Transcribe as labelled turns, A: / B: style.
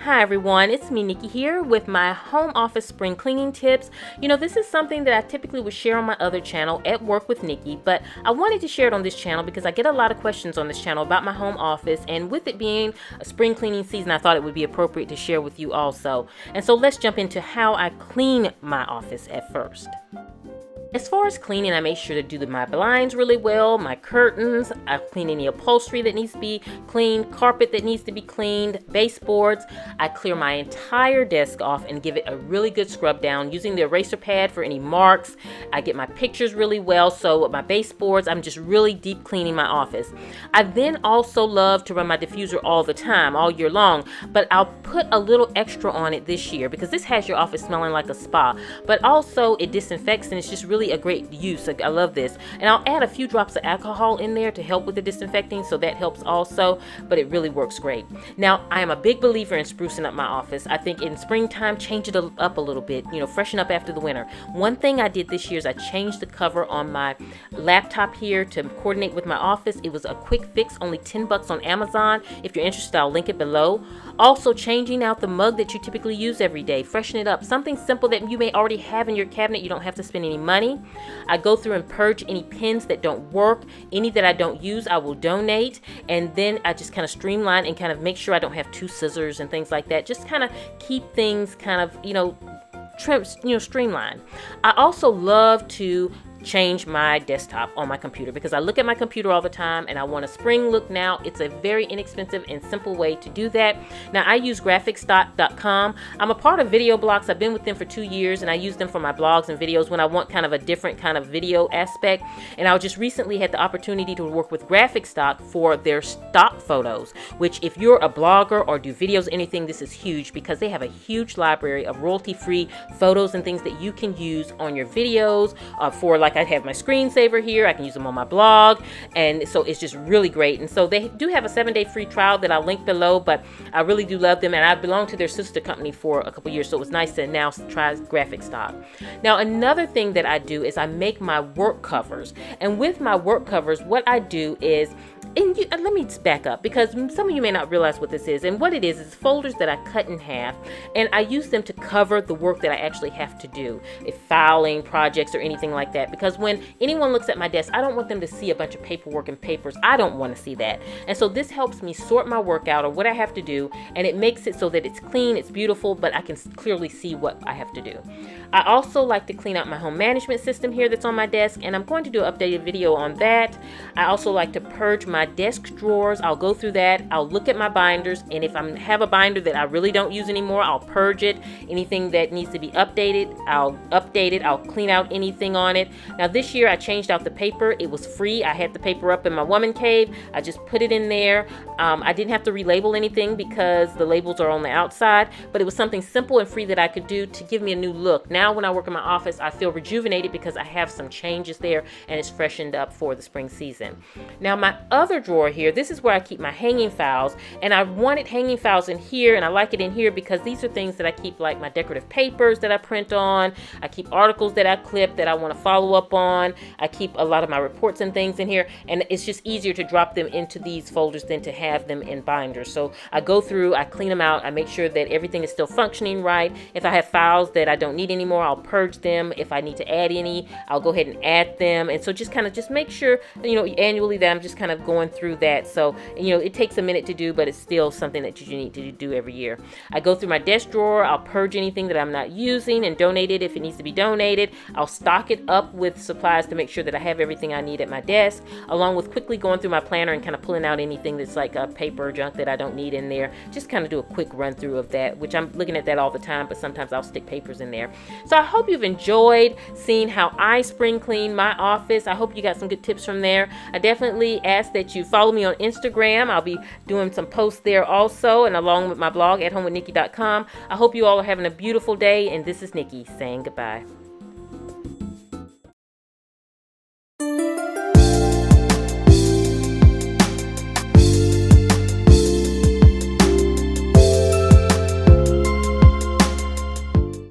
A: Hi everyone, it's me Nikki here with my home office spring cleaning tips. This is something that I typically would share on my other channel, At Work with Nikki, but I wanted to share it on this channel because I get a lot of questions on this channel about my home office, and with it being a spring cleaning season, I thought it would be appropriate to share with you also. And so let's jump into how I clean my office at first. As far as cleaning, I make sure to do my blinds really well, my curtains, I clean any upholstery that needs to be cleaned, carpet that needs to be cleaned, baseboards. I clear my entire desk off and give it a really good scrub down using the eraser pad for any marks. I get my pictures really well, so with my baseboards, I'm just really deep cleaning my office. I then also love to run my diffuser all the time, all year long, but I'll put a little extra on it this year because this has your office smelling like a spa, but also it disinfects and it's just really a great use. I love this. And I'll add a few drops of alcohol in there to help with the disinfecting, so that helps also, but it really works great. Now, I am a big believer in sprucing up my office. I think in springtime, change it up a little bit, freshen up after the winter. One thing I did this year is I changed the cover on my laptop here to coordinate with my office. It was a quick fix, only $10 on Amazon. If you're interested, I'll link it below. Also, changing out the mug that you typically use every day, freshen it up. Something simple that you may already have in your cabinet. You don't have to spend any money. I go through and purge any pens that don't work. Any that I don't use, I will donate. And then I just kind of streamline and kind of make sure I don't have two scissors and things like that. Just kind of keep things kind of, streamlined. I also love to change my desktop on my computer because I look at my computer all the time and I want a spring look now. It's a very inexpensive and simple way to do that. Now, I use graphics.com. I'm a part of Video Blocks. I've been with them for 2 years and I use them for my blogs and videos when I want kind of a different kind of video aspect. And I just recently had the opportunity to work with Graphic Stock for their stock photos, which if you're a blogger or do videos, anything, this is huge because they have a huge library of royalty-free photos and things that you can use on your videos for, like I have my screensaver here. I can use them on my blog. And so it's just really great. And so they do have a 7-day free trial that I'll link below, but I really do love them. And I belong to their sister company for a couple years. So it was nice to now try Graphic Stock. Now, another thing that I do is I make my work covers. And with my work covers, what I do is, let me back up because some of you may not realize what this is. And what it is folders that I cut in half, and I use them to cover the work that I actually have to do, if filing projects or anything like that. Because when anyone looks at my desk, I don't want them to see a bunch of paperwork and papers. I don't want to see that. And so this helps me sort my work out or what I have to do, and it makes it so that it's clean, it's beautiful, but I can clearly see what I have to do. I also like to clean out my home management system here that's on my desk, and I'm going to do an updated video on that. I also like to purge my desk drawers. I'll go through that. I'll look at my binders, and if I have a binder that I really don't use anymore, I'll purge it. Anything that needs to be updated, I'll update it. I'll clean out anything on it. Now, this year I changed out the paper. It was free. I had the paper up in my woman cave. I just put it in there. I didn't have to relabel anything because the labels are on the outside, but it was something simple and free that I could do to give me a new look. Now, when I work in my office, I feel rejuvenated because I have some changes there and it's freshened up for the spring season. Now, my other drawer here, this is where I keep my hanging files, and I wanted hanging files in here, and I like it in here because these are things that I keep, like my decorative papers that I print on. I keep articles that I clip that I want to follow up on. I keep a lot of my reports and things in here, and it's just easier to drop them into these folders than to have them in binders. So I go through, I clean them out, I make sure that everything is still functioning right. If I have files that I don't need anymore, I'll purge them. If I need to add any, I'll go ahead and add them. And so just kind of just make sure, annually that I'm just kind of going through that. So, it takes a minute to do, but it's still something that you need to do every year. I go through my desk drawer. I'll purge anything that I'm not using and donate it if it needs to be donated. I'll stock it up with supplies to make sure that I have everything I need at my desk, along with quickly going through my planner and kind of pulling out anything that's like a paper or junk that I don't need in there. Just kind of do a quick run through of that, which I'm looking at that all the time, but sometimes I'll stick papers in there. So I hope you've enjoyed seeing how I spring clean my office. I hope you got some good tips from there. I definitely ask that you follow me on Instagram. I'll be doing some posts there also, and along with my blog, AtHomeWithNikki.com. I hope you all are having a beautiful day, and this is Nikki saying goodbye.